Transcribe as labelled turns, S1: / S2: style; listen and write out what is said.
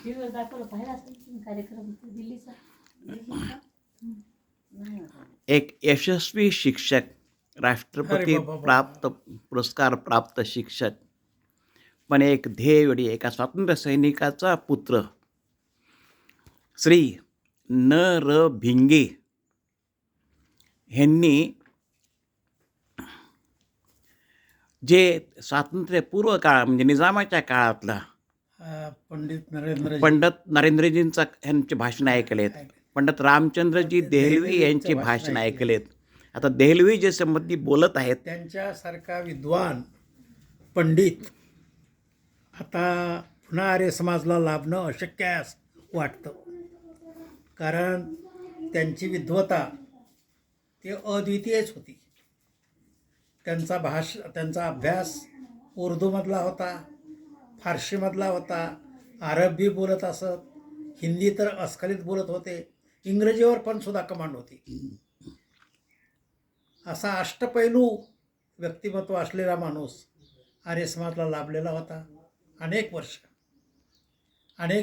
S1: टीव्हीवर दाखवलं पाहिलं असेल तुम्ही कार्यक्रम तो दिल्लीचा. नाही होता.
S2: एक यशस्वी शिक्षक, राष्ट्रपती
S3: बाबा.
S2: प्राप्त पुरस्कार प्राप्त शिक्षक, पण एक ध्येयवेडी एका स्वातंत्र्य सैनिकाचा पुत्र श्री न र भिंगे ह्यांनी जे स्वातंत्र्यपूर्व काळ म्हणजे निजामाच्या काळातला पंडित नरेंद्रजींचा यांचे भाषण ऐकलेत, पंडित रामचंद्रजी देहलवी यांची भाषण ऐकलेत. आता देहलवी जे संबंधी बोलत आहेत
S3: त्यांच्यासारखा विद्वान पंडित आता पुन्हा आर्य समाजला लाभणं अशक्य आहे असं वाटतं. कारण त्यांची विद्वता ती अद्वितीयच होती. त्यांचा अभ्यास उर्दूमधला होता, फारशीमधला होता, अरबी बोलत असत, हिंदी तर अस्खलित बोलत होते, इंग्रजीवर पण सुद्धा कमांड होती. असा अष्टपैलू व्यक्तिमत्व असलेला माणूस आर्य समाजला लाभलेला होता. अनेक वर्ष अनेक